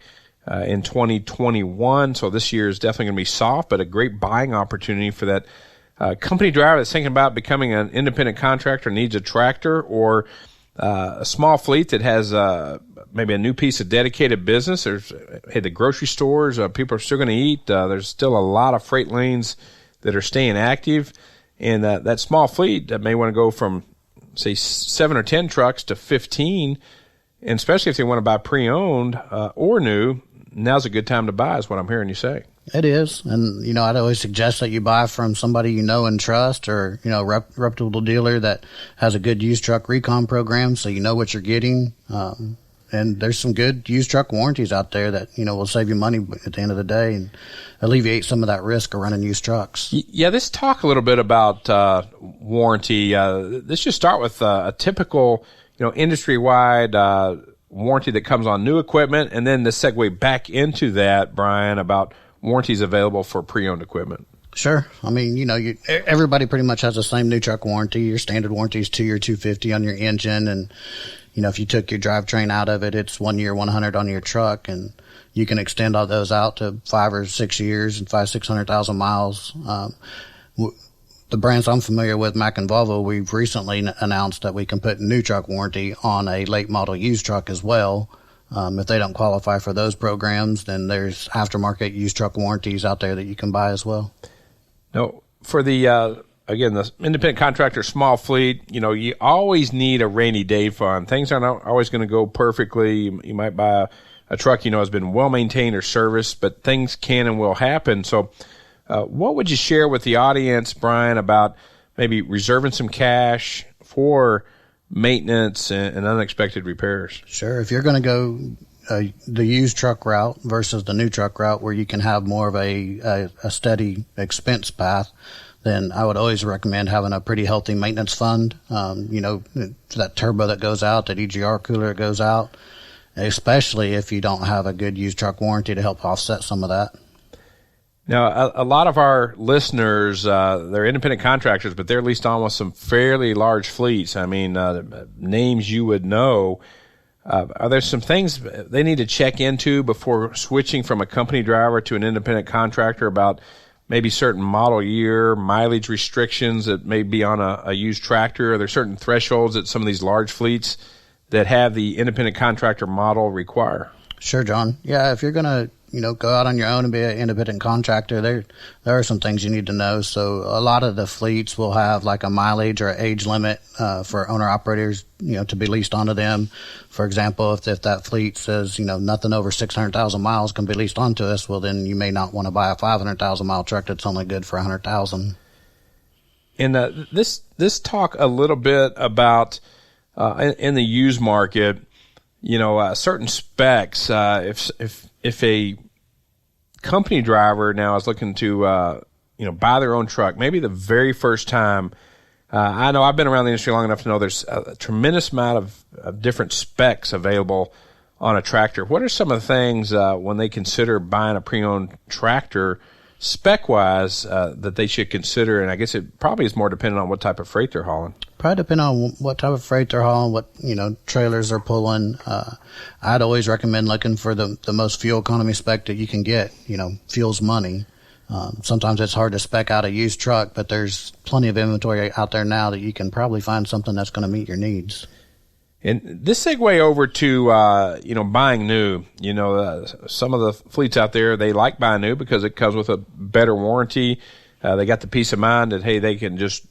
in 2021. So this year is definitely going to be soft, but a great buying opportunity for that company driver that's thinking about becoming an independent contractor, needs a tractor, or a small fleet that has maybe a new piece of dedicated business. There's the grocery stores, people are still going to eat. There's still a lot of freight lanes that are staying active, and that small fleet that may want to go from, say, 7 or 10 trucks to 15, and especially if they want to buy pre-owned or new, now's a good time to buy, is what I'm hearing you say. It is. And, I'd always suggest that you buy from somebody you know and trust, or, reputable dealer that has a good used truck recon program, so you know what you're getting. And there's some good used truck warranties out there that, will save you money at the end of the day and alleviate some of that risk of running used trucks. Yeah, let's talk a little bit about warranty. Let's just start with a typical, industry-wide warranty that comes on new equipment, and then the segue back into that, Brian, about warranties available for pre-owned equipment. Sure. Everybody pretty much has the same new truck warranty. Your standard warranty is 2 year, $250 on your engine, and if you took your drivetrain out of it, it's 1 year, $100 on your truck, and you can extend all those out to 5 or 6 years and 600,000 miles. The brands I'm familiar with, Mack and Volvo, we've recently announced that we can put new truck warranty on a late model used truck as well. If they don't qualify for those programs, then there's aftermarket used truck warranties out there that you can buy as well. No, for the again, the independent contractor, small fleet, you always need a rainy day fund. Things aren't always going to go perfectly. You might buy a truck, has been well maintained or serviced, but things can and will happen. So, what would you share with the audience, Brian, about maybe reserving some cash for maintenance and unexpected repairs? Sure. If you're going to go the used truck route versus the new truck route, where you can have more of a steady expense path, then I would always recommend having a pretty healthy maintenance fund. That turbo that goes out, that EGR cooler that goes out, especially if you don't have a good used truck warranty to help offset some of that. Now, a lot of our listeners, they're independent contractors, but they're leased on with some fairly large fleets. Names you would know. Are there some things they need to check into before switching from a company driver to an independent contractor about maybe certain model year, mileage restrictions that may be on a used tractor? Are there certain thresholds that some of these large fleets that have the independent contractor model require? Sure, John. Yeah, if you're going to go out on your own and be an independent contractor, there are some things you need to know. So a lot of the fleets will have like a mileage or age limit for owner operators, to be leased onto them. For example, if that fleet says, nothing over 600,000 miles can be leased onto us, well, then you may not want to buy a 500,000 mile truck that's only good for 100,000. And this talk a little bit about in the used market, certain specs. If a company driver now is looking to buy their own truck, maybe the very first time, I know I've been around the industry long enough to know there's a tremendous amount of different specs available on a tractor. What are some of the things when they consider buying a pre-owned tractor spec-wise that they should consider? And I guess it probably is more dependent on what type of freight they're hauling. Probably depending on what type of freight they're hauling, what trailers they're pulling. I'd always recommend looking for the most fuel economy spec that you can get. Fuel's money. Sometimes it's hard to spec out a used truck, but there's plenty of inventory out there now that you can probably find something that's going to meet your needs. And this segue over to buying new. Some of the fleets out there, they like buying new because it comes with a better warranty. They got the peace of mind that, hey, they can just,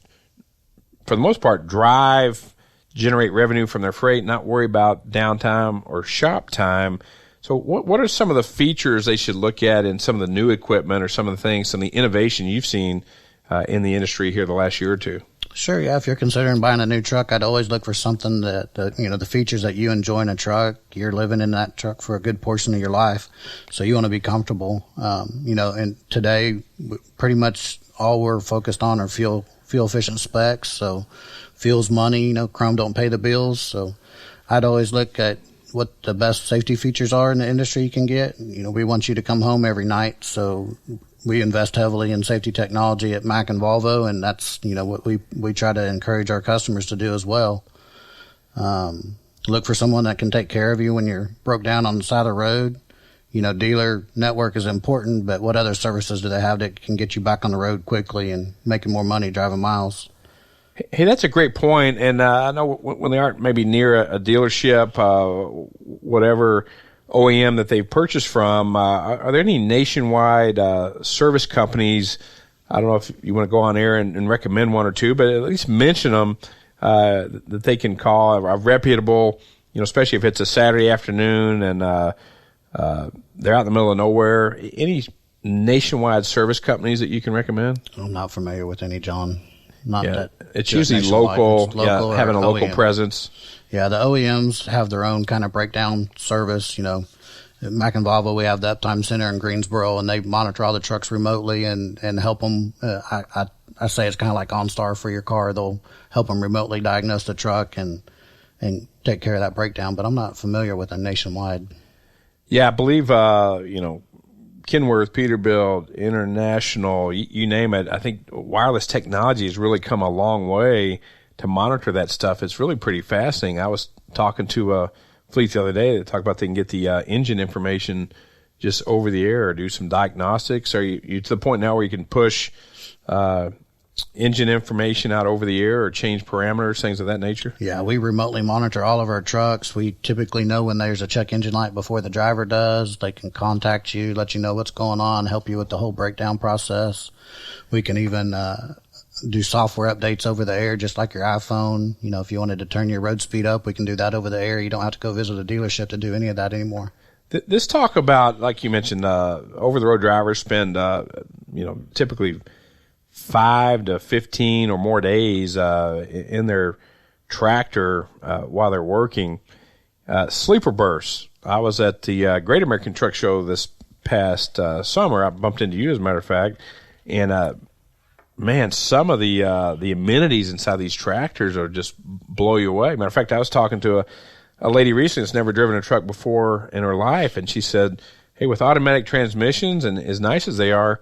for the most part, drive, generate revenue from their freight, not worry about downtime or shop time. So what are some of the features they should look at in some of the new equipment or some of the things, some of the innovation you've seen in the industry here the last year or two? Sure, yeah. If you're considering buying a new truck, I'd always look for something that the features that you enjoy in a truck. You're living in that truck for a good portion of your life, so you want to be comfortable. And today, pretty much all we're focused on are fuel efficient specs. So fuel's money. Chrome don't pay the bills. So I'd always look at what the best safety features are in the industry you can get. We want you to come home every night, so we invest heavily in safety technology at Mack and Volvo, and that's what we try to encourage our customers to do as well. Look for someone that can take care of you when you're broke down on the side of the road. Dealer network is important, but what other services do they have that can get you back on the road quickly and making more money driving miles? Hey, that's a great point. And I know when they aren't maybe near a dealership, whatever OEM that they've purchased from, are there any nationwide service companies? I don't know if you want to go on air and recommend one or two, but at least mention them that they can call, are reputable, especially if it's a Saturday afternoon and they're out in the middle of nowhere. Any nationwide service companies that you can recommend? I'm not familiar with any, John. It's usually local, having a local OEM. Presence. Yeah, the OEMs have their own kind of breakdown service. At Mack and Volvo, we have the Uptime Center in Greensboro, and they monitor all the trucks remotely and help them. I say it's kind of like OnStar for your car. They'll help them remotely diagnose the truck and take care of that breakdown. But I'm not familiar with a nationwide. Yeah, I believe Kenworth, Peterbilt, International, you name it. I think wireless technology has really come a long way to monitor that stuff. It's really pretty fascinating. I was talking to a fleet the other day that talked about they can get the engine information just over the air or do some diagnostics. Are you to the point now where you can push engine information out over the air or change parameters, things of that nature? Yeah, we remotely monitor all of our trucks. We typically know when there's a check engine light before the driver does. They can contact you, let you know what's going on, help you with the whole breakdown process. We can even do software updates over the air, just like your iPhone. If you wanted to turn your road speed up, we can do that over the air. You don't have to go visit a dealership to do any of that anymore. This talk about, like you mentioned, over-the-road drivers spend, typically 5 to 15 or more days in their tractor while they're working. Sleeper bursts. I was at the Great American Truck Show this past summer. I bumped into you, as a matter of fact, and man, some of the amenities inside these tractors are just blow you away. Matter of fact, I was talking to a lady recently that's never driven a truck before in her life, and she said, "Hey, with automatic transmissions and as nice as they are,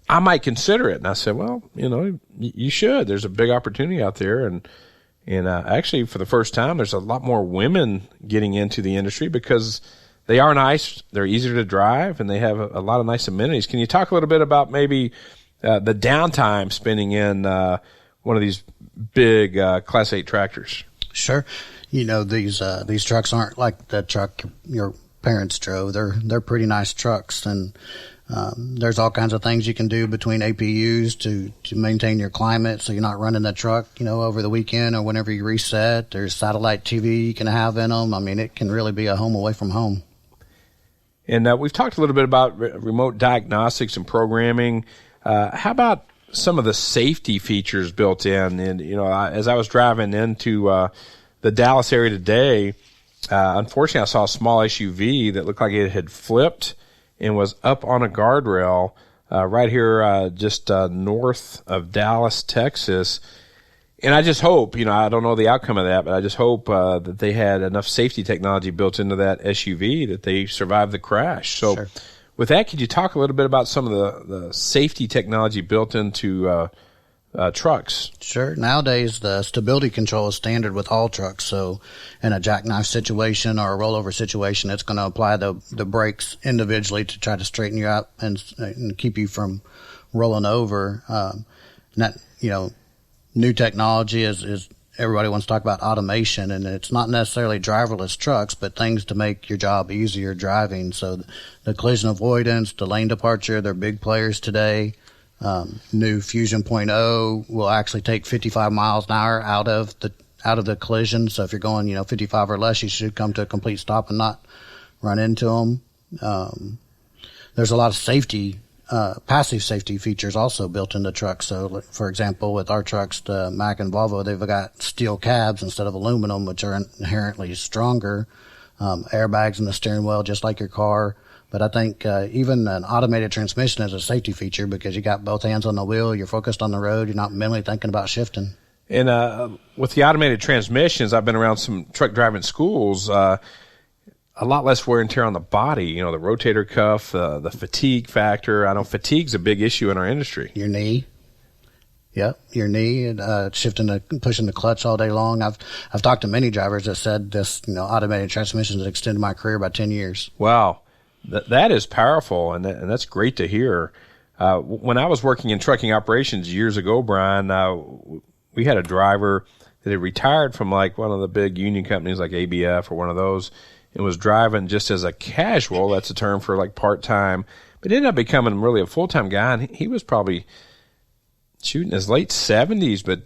I might consider it." And I said, "Well, you should. There's a big opportunity out there." And actually, for the first time, there's a lot more women getting into the industry because they are nice, they're easier to drive, and they have a lot of nice amenities. Can you talk a little bit about maybe the downtime spending in one of these big Class 8 tractors? Sure. These trucks aren't like the truck your parents drove. They're pretty nice trucks, and there's all kinds of things you can do between APUs to maintain your climate so you're not running the truck, over the weekend or whenever you reset. There's satellite TV you can have in them. I mean, it can really be a home away from home. And we've talked a little bit about remote diagnostics and programming. How about some of the safety features built in? And, as I was driving into the Dallas area today, unfortunately, I saw a small SUV that looked like it had flipped and was up on a guardrail right here just north of Dallas, Texas. And I just hope, I don't know the outcome of that, but I just hope that they had enough safety technology built into that SUV that they survived the crash. So Sure. With that, could you talk a little bit about some of the safety technology built into trucks? Sure. Nowadays, the stability control is standard with all trucks. So in a jackknife situation or a rollover situation, it's going to apply the brakes individually to try to straighten you out and keep you from rolling over. New technology is everybody wants to talk about automation, and it's not necessarily driverless trucks, but things to make your job easier driving. So the collision avoidance, the lane departure, they're big players today. New Fusion 0.0 will actually take 55 miles an hour out of the collision. So if you're going, 55 or less, you should come to a complete stop and not run into them. There's a lot of safety, passive safety features also built into trucks. So, for example, with our trucks, the Mack and Volvo, they've got steel cabs instead of aluminum, which are inherently stronger. Airbags in the steering wheel, just like your car. But I think even an automated transmission is a safety feature because you got both hands on the wheel, you're focused on the road, you're not mentally thinking about shifting. And with the automated transmissions, I've been around some truck driving schools, a lot less wear and tear on the body, you know, the rotator cuff, the fatigue factor. I know fatigue's a big issue in our industry. Your knee. Yep, your knee, shifting, pushing the clutch all day long. I've talked to many drivers that said this, you know, automated transmission has extended my career by 10 years. Wow, that is powerful, and that's great to hear. When I was working in trucking operations years ago, Brian, we had a driver that had retired from like one of the big union companies like ABF or one of those, and was driving just as a casual. That's a term for like part-time, but ended up becoming really a full-time guy, and he was probably shooting his late 70s, but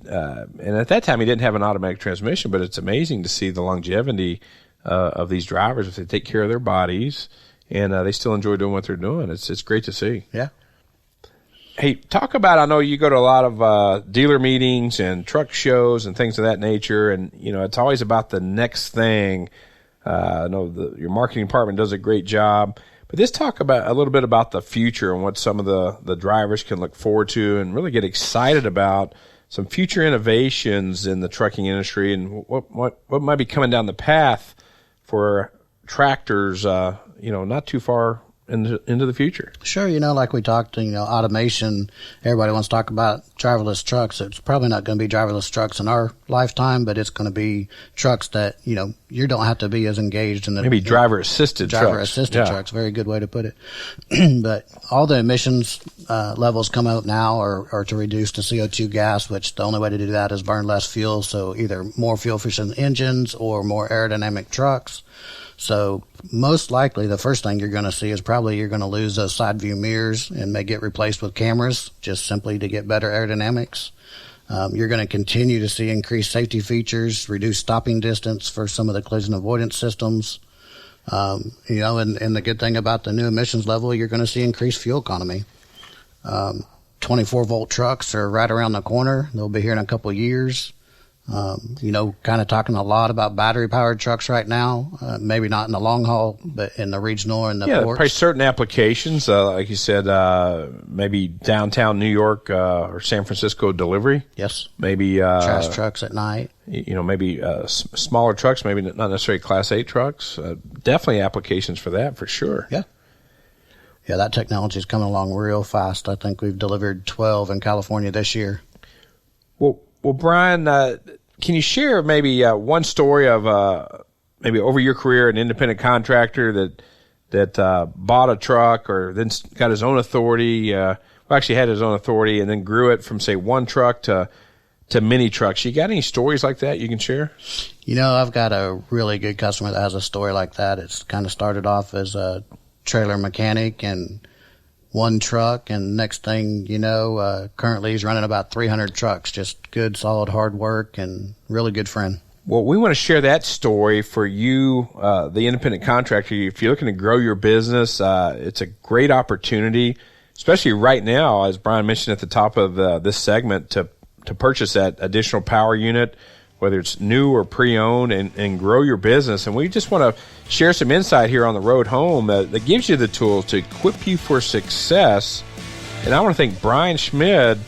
and at that time he didn't have an automatic transmission. But it's amazing to see the longevity of these drivers if they take care of their bodies and they still enjoy doing what they're doing. It's great to see. Yeah. Hey, talk about, I know you go to a lot of dealer meetings and truck shows and things of that nature, and you know it's always about the next thing. I know your marketing department does a great job. But let's talk about a little bit about the future and what some of the drivers can look forward to and really get excited about some future innovations in the trucking industry and what might be coming down the path for tractors, not too far into the future. Sure, like we talked, automation, everybody wants to talk about driverless trucks. It's probably not going to be driverless trucks in our lifetime, but it's going to be trucks that, you don't have to be as engaged in the... Maybe driver-assisted trucks. Driver-assisted trucks, very good way to put it. But all the emissions levels come out now are to reduce the CO2 gas, which the only way to do that is burn less fuel, so either more fuel-efficient engines or more aerodynamic trucks. So most likely the first thing you're going to see is probably you're going to lose those side view mirrors and may get replaced with cameras just simply to get better aerodynamics. You're going to continue to see increased safety features, reduced stopping distance for some of the collision avoidance systems. And the good thing about the new emissions level, you're going to see increased fuel economy. 24-volt trucks are right around the corner. They'll be here in a couple of years. Kind of talking a lot about battery-powered trucks right now. Maybe not in the long haul, but in the regional and the ports. Probably certain applications, like you said, maybe downtown New York or San Francisco delivery. Yes. Maybe trash trucks at night. Maybe smaller trucks, maybe not necessarily Class 8 trucks. Definitely applications for that, for sure. Yeah. Yeah, that technology is coming along real fast. I think we've delivered 12 in California this year. Well, Brian, can you share maybe one story of maybe over your career, an independent contractor that bought a truck or then got his own authority, actually had his own authority and then grew it from, say, one truck to many trucks? You got any stories like that you can share? I've got a really good customer that has a story like that. It's kind of started off as a trailer mechanic and one truck, and next thing you know, currently he's running about 300 trucks. Just good, solid, hard work, and really good friend. Well, we want to share that story for you, the independent contractor. If you're looking to grow your business, it's a great opportunity, especially right now, as Brian mentioned at the top of this segment, to purchase that additional power unit, whether it's new or pre-owned, and grow your business. And we just want to share some insight here on the road home that gives you the tools to equip you for success. And I want to thank Brian Schmid,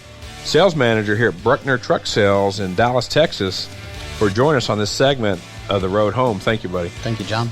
sales manager here at Bruckner Truck Sales in Dallas, Texas, for joining us on this segment of the road home. Thank you, buddy. Thank you, John.